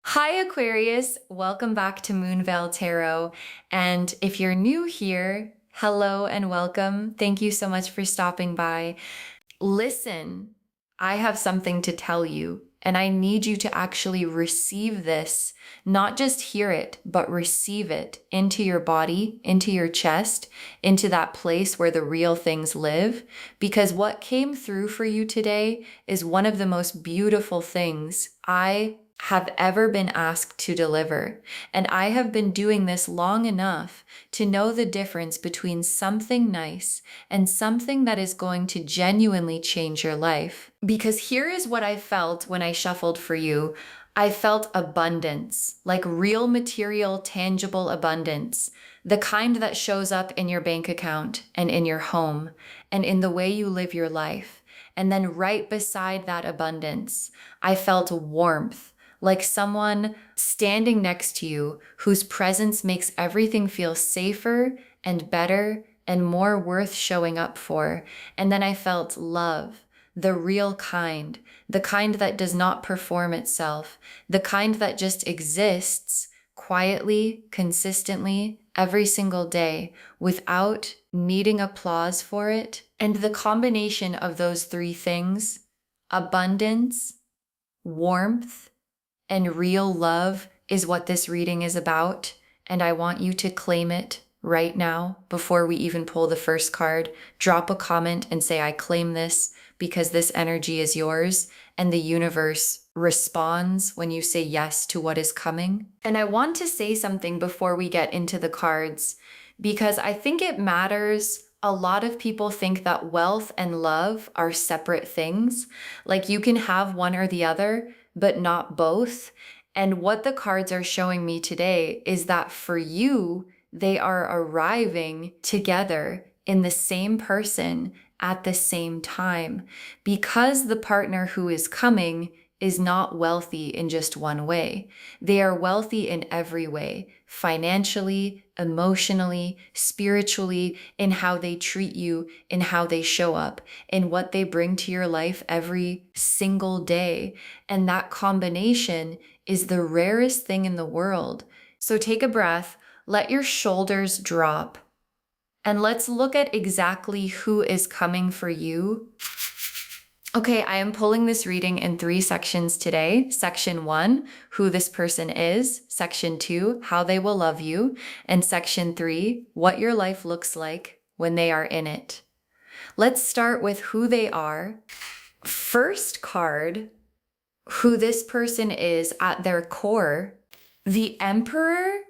Hi, Aquarius. Welcome back to Moonveil Tarot. And if you're new here, hello and welcome. Thank you so much for stopping by. Listen, I have something to tell you, and I need you to actually receive this, not just hear it, but receive it into your body, into your chest, into that place where the real things live. Because what came through for you today is one of the most beautiful things I have ever been asked to deliver. And I have been doing this long enough to know the difference between something nice and something that is going to genuinely change your life. Because here is what I felt when I shuffled for you. I felt abundance, like real material, tangible abundance, the kind that shows up in your bank account and in your home and in the way you live your life. And then right beside that abundance, I felt warmth, like someone standing next to you whose presence makes everything feel safer and better and more worth showing up for. And then I felt love, the real kind, the kind that does not perform itself, the kind that just exists quietly, consistently, every single day without needing applause for it. And the combination of those three things, abundance, warmth, and real love, is what this reading is about. And I want you to claim it right now before we even pull the first card. Drop a comment and say, I claim this because this energy is yours. And the universe responds when you say yes to what is coming. And I want to say something before we get into the cards, because I think it matters. A lot of people think that wealth and love are separate things. Like you can have one or the other, but not both. And what the cards are showing me today is that for you, they are arriving together in the same person at the same time, because the partner who is coming is not wealthy in just one way. They are wealthy in every way, financially, emotionally, spiritually, in how they treat you, in how they show up, in what they bring to your life every single day. And that combination is the rarest thing in the world. So take a breath, let your shoulders drop, and let's look at exactly who is coming for you. Okay, I am pulling this reading in 3 sections today. Section 1, who this person is. Section 2, how they will love you. And Section 3, what your life looks like when they are in it. Let's start with who they are. First card, who this person is at their core. The Emperor.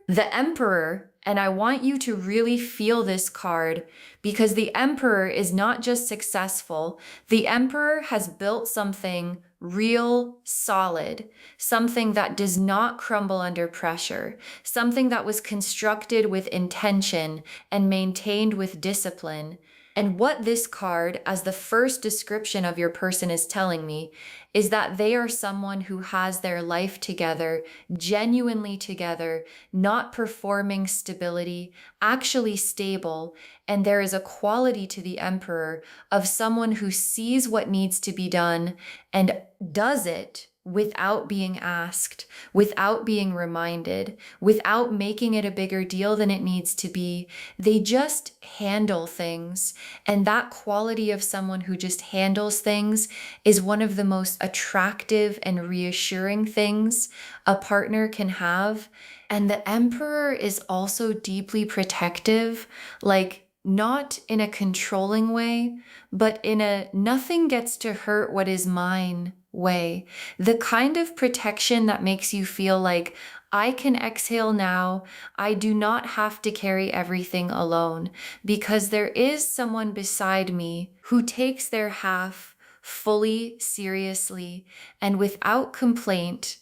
And I want you to really feel this card, because the Emperor is not just successful. The Emperor has built something real solid, something that does not crumble under pressure, something that was constructed with intention and maintained with discipline. And what this card, as the first description of your person, is telling me is that they are someone who has their life together, genuinely together, not performing stability, actually stable. And there is a quality to the Emperor of someone who sees what needs to be done and does it without being asked, without being reminded, without making it a bigger deal than it needs to be. They just handle things. And that quality of someone who just handles things is one of the most attractive and reassuring things a partner can have. And the Emperor is also deeply protective, like not in a controlling way, but in a nothing gets to hurt what is mine way. The kind of protection that makes you feel like I can exhale now. I do not have to carry everything alone, because there is someone beside me who takes their half fully seriously and without complaint.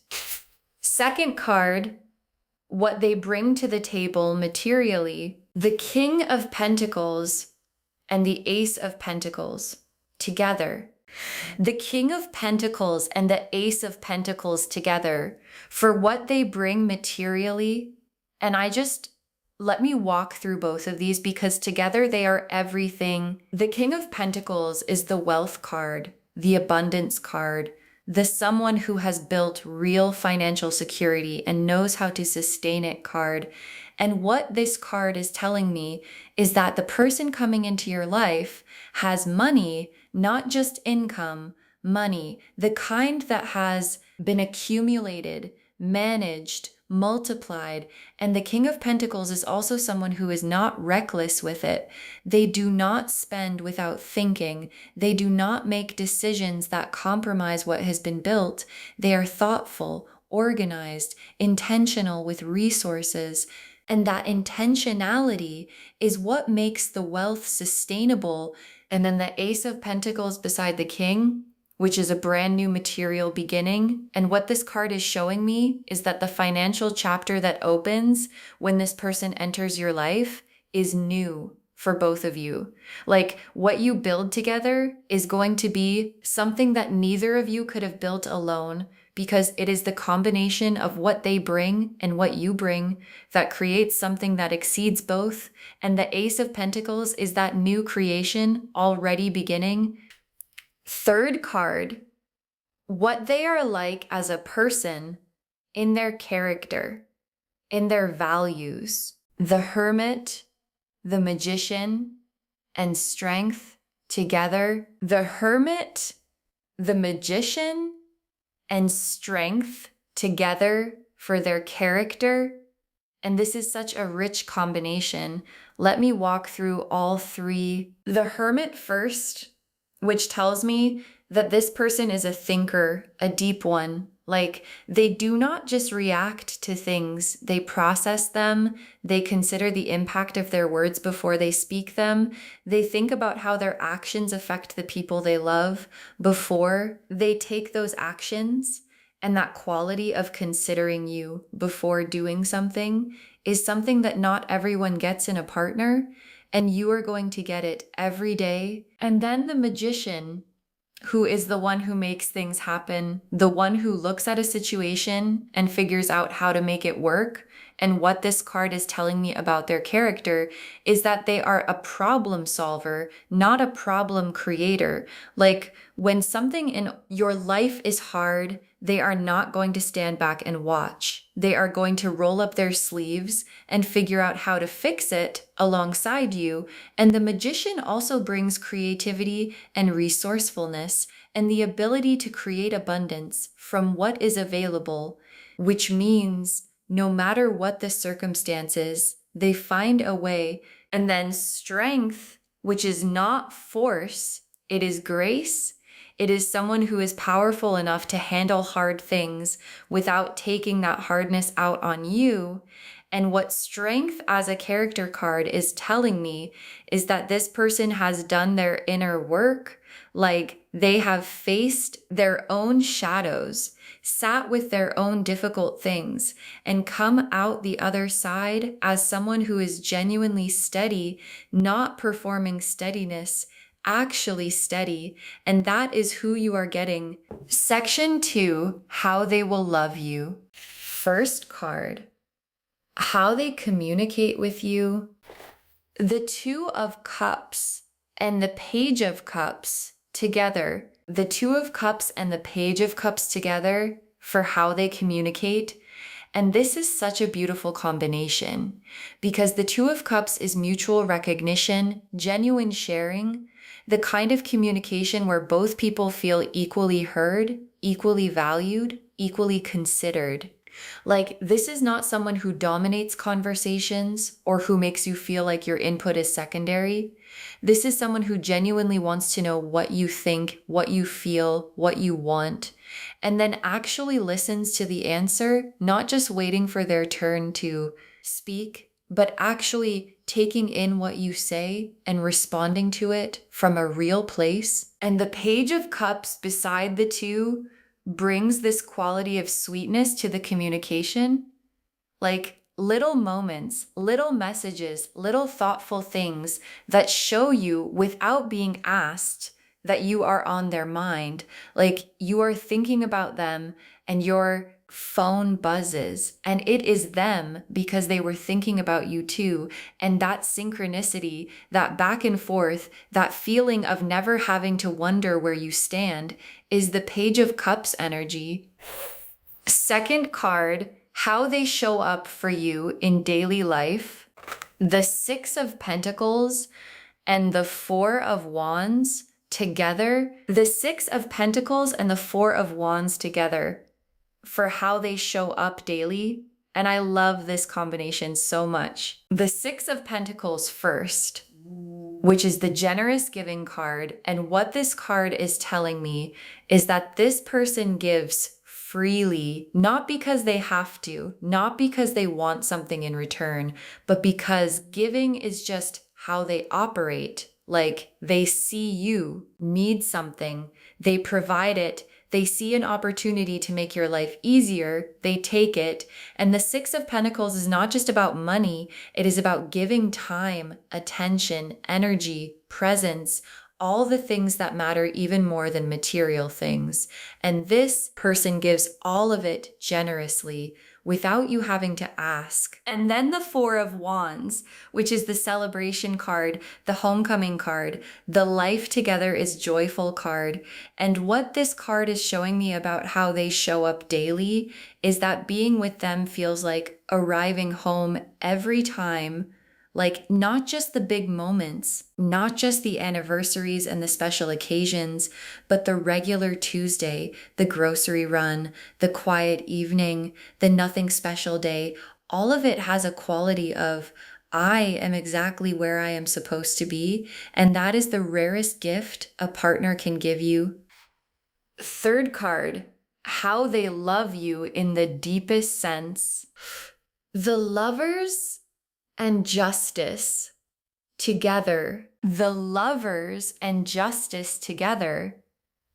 Second card, what they bring to the table materially. The King of Pentacles and the Ace of Pentacles together. The King of Pentacles and the Ace of Pentacles together, for what they bring materially. And let me walk through both of these, because together they are everything. The King of Pentacles is the wealth card, the abundance card, the someone who has built real financial security and knows how to sustain it card. And what this card is telling me is that the person coming into your life has money, not just income, money, the kind that has been accumulated, managed, multiplied. And the King of Pentacles is also someone who is not reckless with it. They do not spend without thinking. They do not make decisions that compromise what has been built. They are thoughtful, organized, intentional with resources. And that intentionality is what makes the wealth sustainable. And then the Ace of Pentacles beside the King, which is a brand new material beginning. And what this card is showing me is that the financial chapter that opens when this person enters your life is new for both of you. Like what you build together is going to be something that neither of you could have built alone, because it is the combination of what they bring and what you bring that creates something that exceeds both. And the Ace of Pentacles is that new creation already beginning. Third card, what they are like as a person in their character, in their values. The Hermit, the Magician, and Strength together. The Hermit, the Magician, and Strength together for their character. And this is such a rich combination. Let me walk through all three. The Hermit first, which tells me that this person is a thinker, a deep one. Like they do not just react to things, they process them. They consider the impact of their words before they speak them. They think about how their actions affect the people they love before they take those actions. And that quality of considering you before doing something is something that not everyone gets in a partner. And you are going to get it every day. And then the Magician, who is the one who makes things happen, the one who looks at a situation and figures out how to make it work. And what this card is telling me about their character is that they are a problem solver, not a problem creator. Like when something in your life is hard, they are not going to stand back and watch. They are going to roll up their sleeves and figure out how to fix it alongside you. And the Magician also brings creativity and resourcefulness and the ability to create abundance from what is available, which means no matter what the circumstances, they find a way. And then Strength, which is not force, it is grace. It is someone who is powerful enough to handle hard things without taking that hardness out on you. And what Strength as a character card is telling me is that this person has done their inner work. Like they have faced their own shadows, sat with their own difficult things, and come out the other side as someone who is genuinely steady, not performing steadiness, actually steady. And that is who you are getting. Section 2, how they will love you. First card, how they communicate with you. The Two of Cups and the Page of Cups together. The Two of Cups and the Page of Cups together for how they communicate. And this is such a beautiful combination because the Two of Cups is mutual recognition, genuine sharing, the kind of communication where both people feel equally heard, equally valued, equally considered. Like, this is not someone who dominates conversations or who makes you feel like your input is secondary. This is someone who genuinely wants to know what you think, what you feel, what you want, and then actually listens to the answer, not just waiting for their turn to speak, but actually taking in what you say and responding to it from a real place. And the Page of Cups beside the two brings this quality of sweetness to the communication. Like little moments, little messages, little thoughtful things that show you without being asked that you are on their mind. Like you are thinking about them and you're phone buzzes, and it is them because they were thinking about you too. And that synchronicity, that back and forth, that feeling of never having to wonder where you stand is the Page of Cups energy. Second card, how they show up for you in daily life. The Six of Pentacles and the Four of Wands together. The Six of Pentacles and the Four of Wands together for how they show up daily. And I love this combination so much. The Six of Pentacles first, which is the generous giving card. And what this card is telling me is that this person gives freely, not because they have to, not because they want something in return, but because giving is just how they operate. Like they see you need something, they provide it. They see an opportunity to make your life easier, they take it. And the Six of Pentacles is not just about money, it is about giving time, attention, energy, presence, all the things that matter even more than material things. And this person gives all of it generously without you having to ask. And then the Four of Wands, which is the celebration card, the homecoming card, the life together is joyful card. And what this card is showing me about how they show up daily is that being with them feels like arriving home every time. Like not just the big moments, not just the anniversaries and the special occasions, but the regular Tuesday, the grocery run, the quiet evening, the nothing special day. All of it has a quality of, I am exactly where I am supposed to be. And that is the rarest gift a partner can give you. Third card, how they love you in the deepest sense. The Lovers and Justice together, the Lovers and Justice together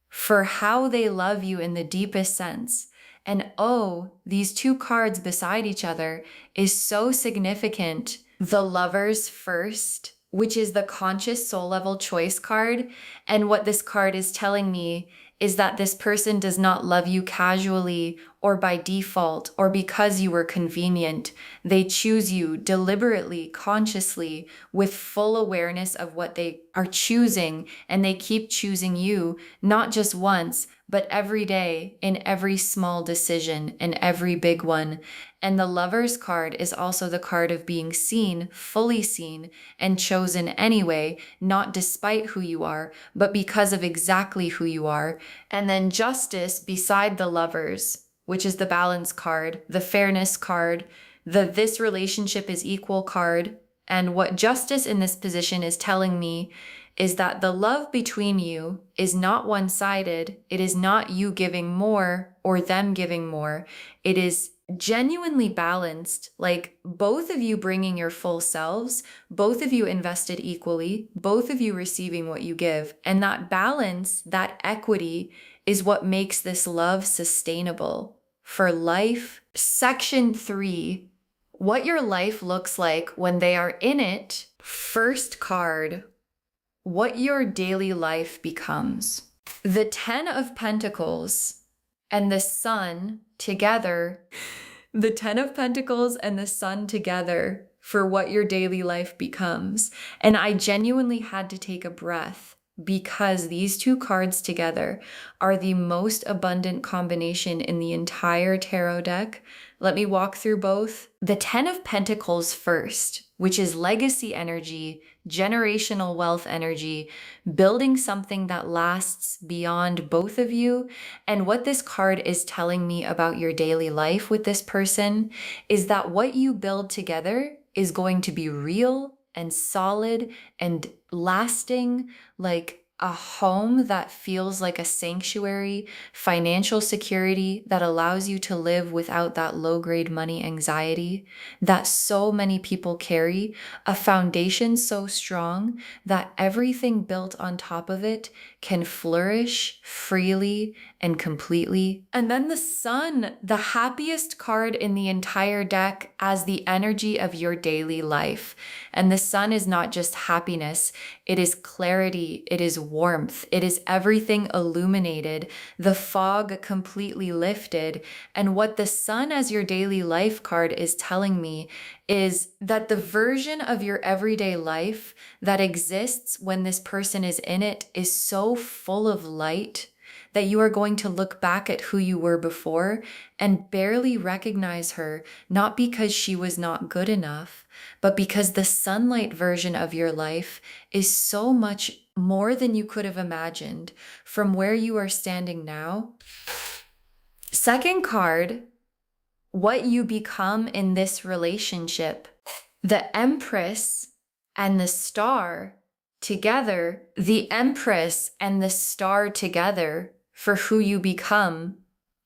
for how they love you in the deepest sense. And oh, these two cards beside each other is so significant. The Lovers first, which is the conscious soul level choice card. And what this card is telling me is that this person does not love you casually or by default or because you were convenient. They choose you deliberately, consciously, with full awareness of what they are choosing, and they keep choosing you, not just once, but every day in every small decision and every big one. And the Lovers card is also the card of being seen, fully seen, and chosen anyway, not despite who you are, but because of exactly who you are. And then Justice beside the Lovers, which is the Balance card, the Fairness card, the This relationship is equal card. And what Justice in this position is telling me is that the love between you is not one-sided. It is not you giving more or them giving more. It is genuinely balanced, like both of you bringing your full selves, both of you invested equally, both of you receiving what you give. And that balance, that equity is what makes this love sustainable for life. Section 3, what your life looks like when they are in it. First card, what your daily life becomes. The Ten of Pentacles and the Sun together, the Ten of Pentacles and the Sun together for what your daily life becomes. And I genuinely had to take a breath because these two cards together are the most abundant combination in the entire tarot deck. Let me walk through both. The Ten of Pentacles first, which is legacy energy, generational wealth energy, building something that lasts beyond both of you. And what this card is telling me about your daily life with this person is that what you build together is going to be real and solid and lasting, like a home that feels like a sanctuary, financial security that allows you to live without that low-grade money anxiety that so many people carry, a foundation so strong that everything built on top of it can flourish freely and completely. And then the Sun, the happiest card in the entire deck as the energy of your daily life. And the Sun is not just happiness, it is clarity, it is warmth, it is everything illuminated, the fog completely lifted. And what the Sun as your daily life card is telling me is that the version of your everyday life that exists when this person is in it is so full of light that you are going to look back at who you were before and barely recognize her, not because she was not good enough, but because the sunlight version of your life is so much more than you could have imagined from where you are standing now. Second card, what you become in this relationship. The Empress and the Star together, the Empress and the Star together for who you become.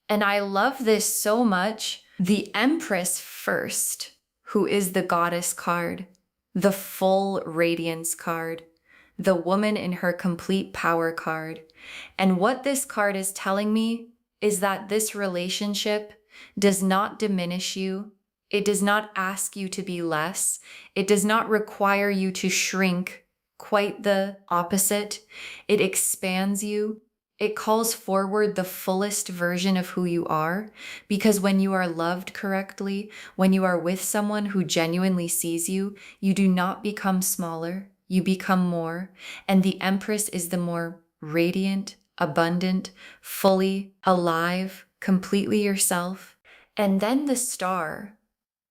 And I love this so much. The Empress first, who is the Goddess card, the full radiance card, the woman in her complete power card. And what this card is telling me is that this relationship does not diminish you. It does not ask you to be less. It does not require you to shrink. Quite the opposite. It expands you. It calls forward the fullest version of who you are, because when you are loved correctly, when you are with someone who genuinely sees you, you do not become smaller, you become more. And the Empress is the more radiant, abundant, fully alive, completely yourself. And then the Star,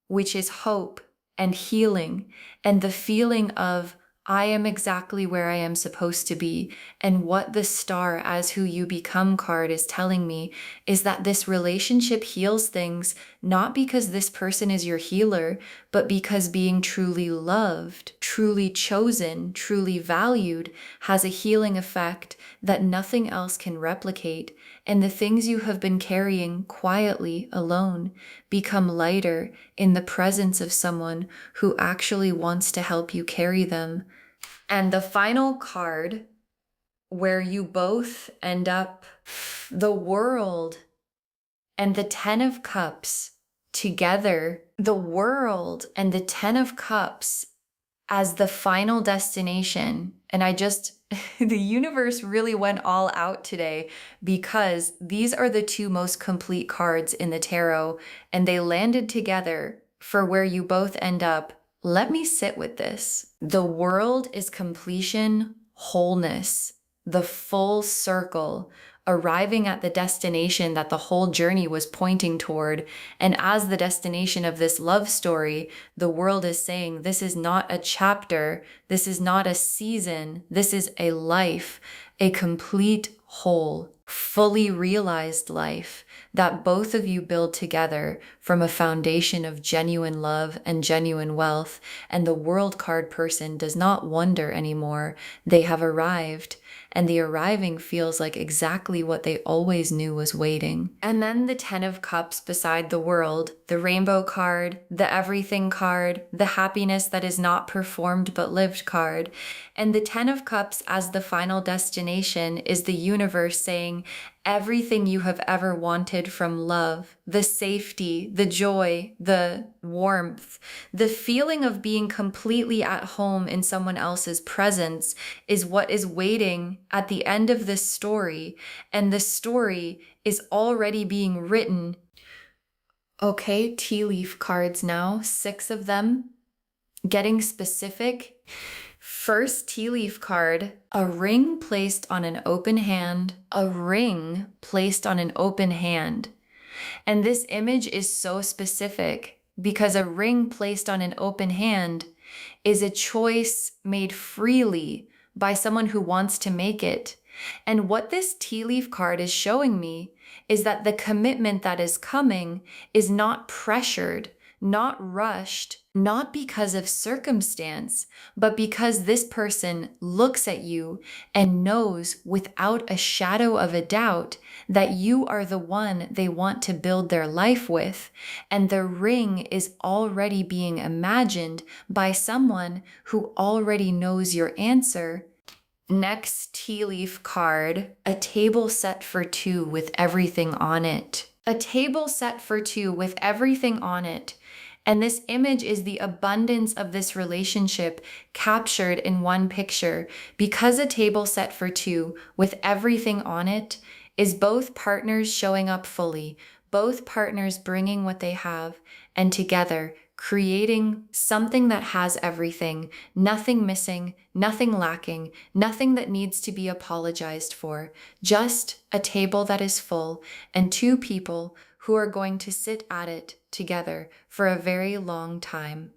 which is hope and healing and the feeling of I am exactly where I am supposed to be. And what the Star as who you become card is telling me is that this relationship heals things, not because this person is your healer, but because being truly loved, truly chosen, truly valued has a healing effect that nothing else can replicate. And the things you have been carrying quietly alone become lighter in the presence of someone who actually wants to help you carry them. And the final card, where you both end up, the World and the Ten of Cups together, the World and the Ten of Cups as the final destination. And the universe really went all out today because these are the two most complete cards in the tarot and they landed together for where you both end up. Let me sit with this. The World is completion, wholeness, the full circle, arriving at the destination that the whole journey was pointing toward. And as the destination of this love story, the World is saying, this is not a chapter, this is not a season, this is a life, a complete whole, fully realized life that both of you build together from a foundation of genuine love and genuine wealth. And the World card person does not wonder anymore. They have arrived, and the arriving feels like exactly what they always knew was waiting. And then the Ten of Cups beside the World, the Rainbow card, the Everything card, the Happiness that is not performed but lived card. And the Ten of Cups as the final destination is the universe saying, everything you have ever wanted from love, the safety, the joy, the warmth, the feeling of being completely at home in someone else's presence is what is waiting at the end of this story. And the story is already being written. Okay, tea leaf cards now, 6 of them. Getting specific. First tea leaf card, a ring placed on an open hand, a ring placed on an open hand. And this image is so specific because a ring placed on an open hand is a choice made freely by someone who wants to make it. And what this tea leaf card is showing me is that the commitment that is coming is not pressured, not rushed, not because of circumstance, but because this person looks at you and knows without a shadow of a doubt that you are the one they want to build their life with. And the ring is already being imagined by someone who already knows your answer. Next tea leaf card, a table set for two with everything on it. A table set for two with everything on it. And this image is the abundance of this relationship captured in one picture, because a table set for two with everything on it is both partners showing up fully, both partners bringing what they have, and together creating something that has everything, nothing missing, nothing lacking, nothing that needs to be apologized for, just a table that is full and two people who are going to sit at it together for a very long time.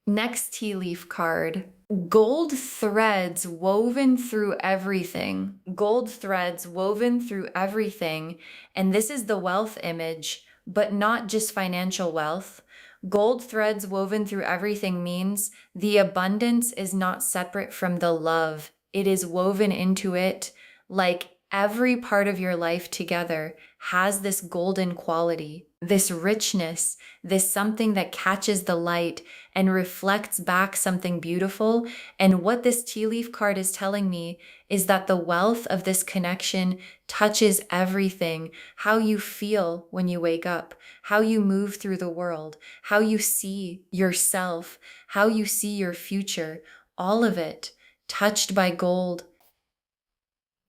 Next tea leaf card, gold threads woven through everything. Gold threads woven through everything. And this is the wealth image, but not just financial wealth. Gold threads woven through everything means the abundance is not separate from the love. It is woven into it, like every part of your life together has this golden quality, this richness, this something that catches the light and reflects back something beautiful. And what this tea leaf card is telling me is that the wealth of this connection touches everything. How you feel when you wake up, how you move through the world, how you see yourself, how you see your future, all of it touched by gold.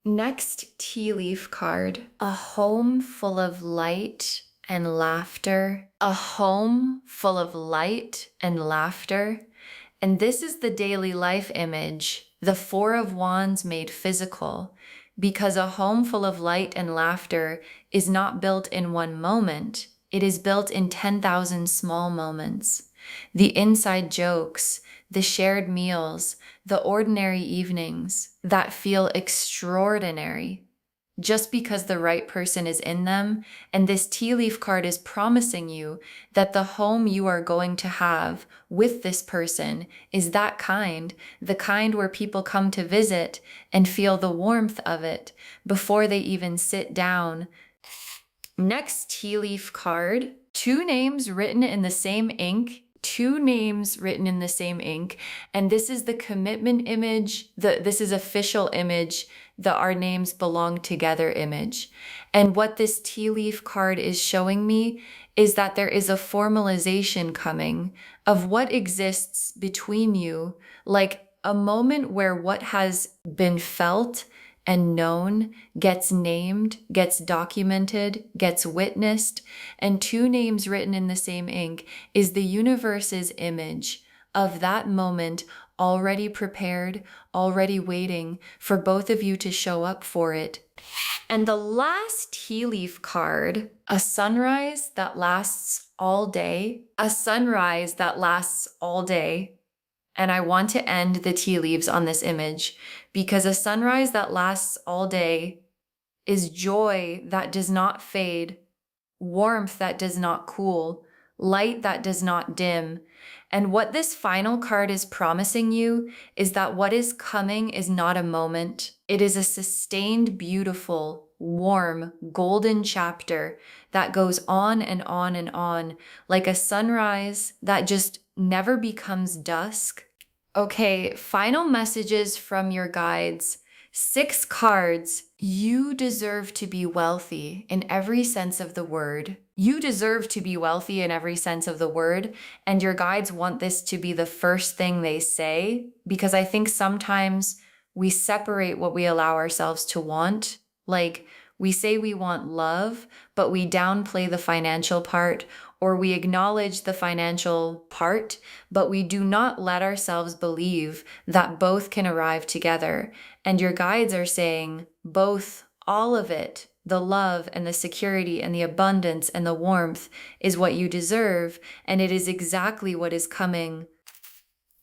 Next tea leaf card, a home full of light and laughter. A home full of light and laughter. And this is the daily life image, the Four of Wands made physical, because a home full of light and laughter is not built in one moment. It is built in 10,000 small moments. The inside jokes, the shared meals, the ordinary evenings that feel extraordinary just because the right person is in them. And this tea leaf card is promising you that the home you are going to have with this person is that kind, the kind where people come to visit and feel the warmth of it before they even sit down. Next tea leaf card, two names written in the same ink. Two names written in the same ink. And this is the commitment image. This is official image, the our names belong together image. And what this tea leaf card is showing me is that there is a formalization coming of what exists between you, like a moment where what has been felt and known gets named, gets documented, gets witnessed. And two names written in the same ink is the universe's image of that moment already prepared, already waiting for both of you to show up for it. And the last tea leaf card, a sunrise that lasts all day, a sunrise that lasts all day. And I want to end the tea leaves on this image because a sunrise that lasts all day is joy that does not fade, warmth that does not cool, light that does not dim. And what this final card is promising you is that what is coming is not a moment. It is a sustained, beautiful, warm, golden chapter that goes on and on and on, like a sunrise that just never becomes dusk. Okay, final messages from your guides. 6 cards. You deserve to be wealthy in every sense of the word. You deserve to be wealthy in every sense of the word. And your guides want this to be the first thing they say, because I think sometimes we separate what we allow ourselves to want. Like we say we want love, but we downplay the financial part, or we acknowledge the financial part, but we do not let ourselves believe that both can arrive together. And your guides are saying both, all of it, the love and the security and the abundance and the warmth is what you deserve, and it is exactly what is coming.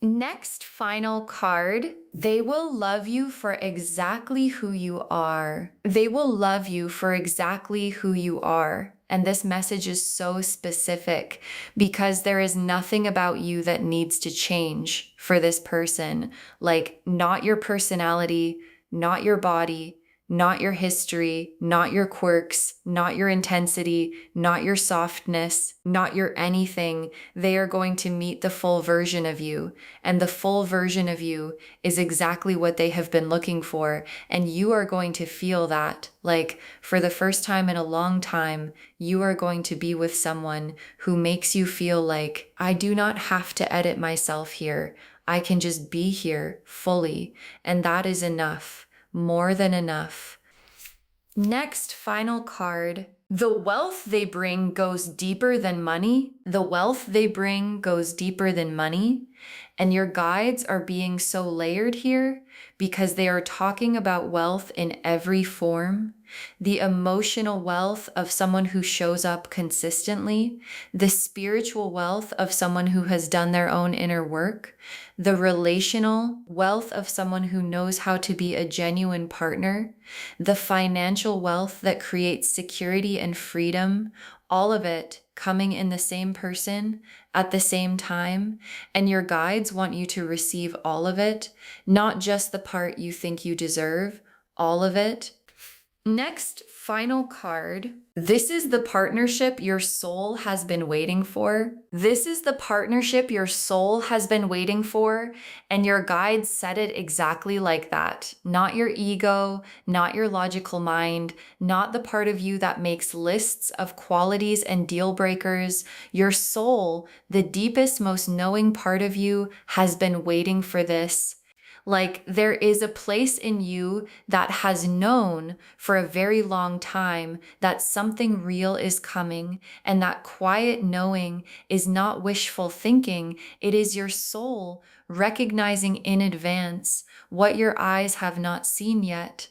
Next final card, they will love you for exactly who you are. They will love you for exactly who you are. And this message is so specific because there is nothing about you that needs to change for this person. Like not your personality, not your body, not your history, not your quirks, not your intensity, not your softness, not your anything. They are going to meet the full version of you. And the full version of you is exactly what they have been looking for. And you are going to feel that. Like, for the first time in a long time, you are going to be with someone who makes you feel like, I do not have to edit myself here. I can just be here fully. And that is enough. More than enough. Next, final card. The wealth they bring goes deeper than money. The wealth they bring goes deeper than money. And your guides are being so layered here because they are talking about wealth in every form. The emotional wealth of someone who shows up consistently, the spiritual wealth of someone who has done their own inner work, the relational wealth of someone who knows how to be a genuine partner, the financial wealth that creates security and freedom, all of it coming in the same person at the same time. And your guides want you to receive all of it, not just the part you think you deserve, all of it. Next, final card. This is the partnership your soul has been waiting for. This is the partnership your soul has been waiting for, and your guides said it exactly like that. Not your ego, not your logical mind, not the part of you that makes lists of qualities and deal breakers. Your soul, the deepest, most knowing part of you, has been waiting for this. Like, there is a place in you that has known for a very long time that something real is coming, and that quiet knowing is not wishful thinking. It is your soul recognizing in advance what your eyes have not seen yet.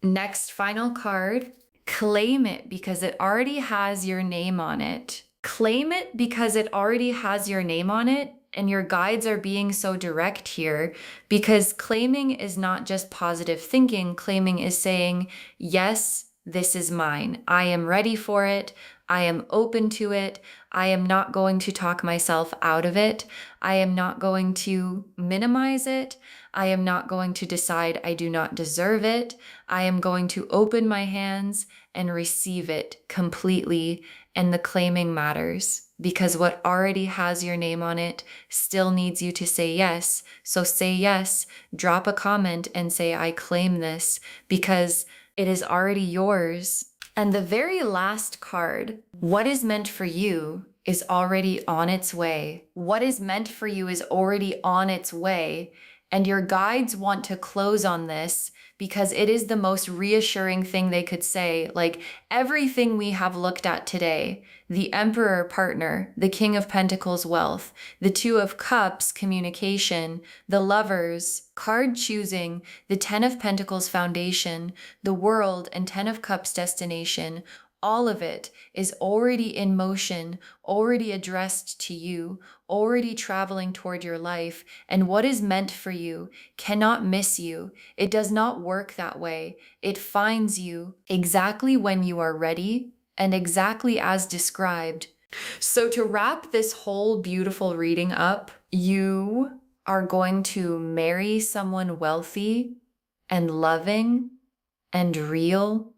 Next, final card. Claim it because it already has your name on it. Claim it because it already has your name on it. And your guides are being so direct here because claiming is not just positive thinking. Claiming is saying, yes, this is mine. I am ready for it. I am open to it. I am not going to talk myself out of it. I am not going to minimize it. I am not going to decide I do not deserve it. I am going to open my hands and receive it completely. And the claiming matters because what already has your name on it still needs you to say yes. So say yes, drop a comment and say, I claim this because it is already yours. And the very last card, what is meant for you is already on its way. What is meant for you is already on its way. And your guides want to close on this because it is the most reassuring thing they could say. Like everything we have looked at today, the Emperor partner, the King of Pentacles wealth, the Two of Cups communication, the Lovers card choosing, the Ten of Pentacles foundation, the World and Ten of Cups destination, all of it is already in motion, already addressed to you, already traveling toward your life. And what is meant for you cannot miss you. It does not work that way. It finds you exactly when you are ready and exactly as described. So to wrap this whole beautiful reading up, you are going to marry someone wealthy and loving and real.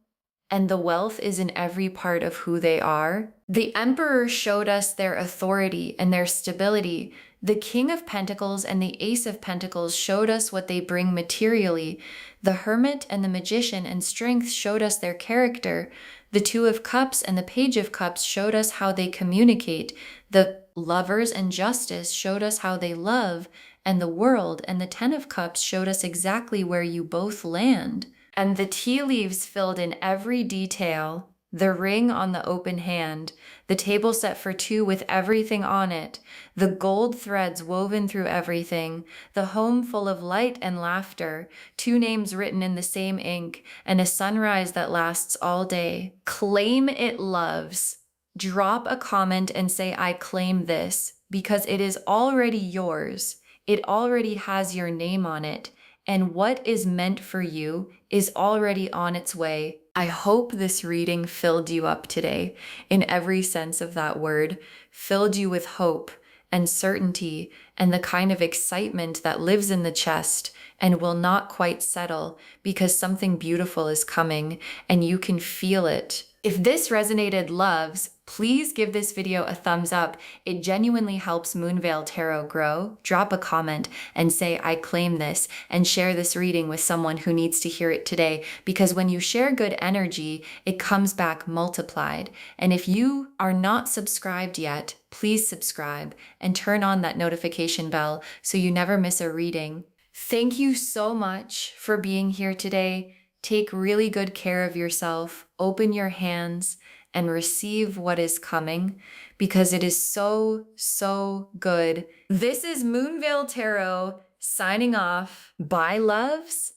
And the wealth is in every part of who they are. The Emperor showed us their authority and their stability. The King of Pentacles and the Ace of Pentacles showed us what they bring materially. The Hermit and the Magician and Strength showed us their character. The Two of Cups and the Page of Cups showed us how they communicate. The Lovers and Justice showed us how they love. And the World and the Ten of Cups showed us exactly where you both land. And the tea leaves filled in every detail, the ring on the open hand, the table set for two with everything on it, the gold threads woven through everything, the home full of light and laughter, two names written in the same ink, and a sunrise that lasts all day. Claim it, loves. Drop a comment and say, I claim this, because it is already yours. It already has your name on it. And what is meant for you is already on its way. I hope this reading filled you up today in every sense of that word, filled you with hope and certainty and the kind of excitement that lives in the chest and will not quite settle because something beautiful is coming and you can feel it. If this resonated, loves, please give this video a thumbs up. It genuinely helps Moonveil Tarot grow. Drop a comment and say, I claim this, and share this reading with someone who needs to hear it today. Because when you share good energy, it comes back multiplied. And if you are not subscribed yet, please subscribe and turn on that notification bell so you never miss a reading. Thank you so much for being here today. Take really good care of yourself. Open your hands and receive what is coming because it is so, so good. This is Moonveil Tarot signing off. Bye, loves.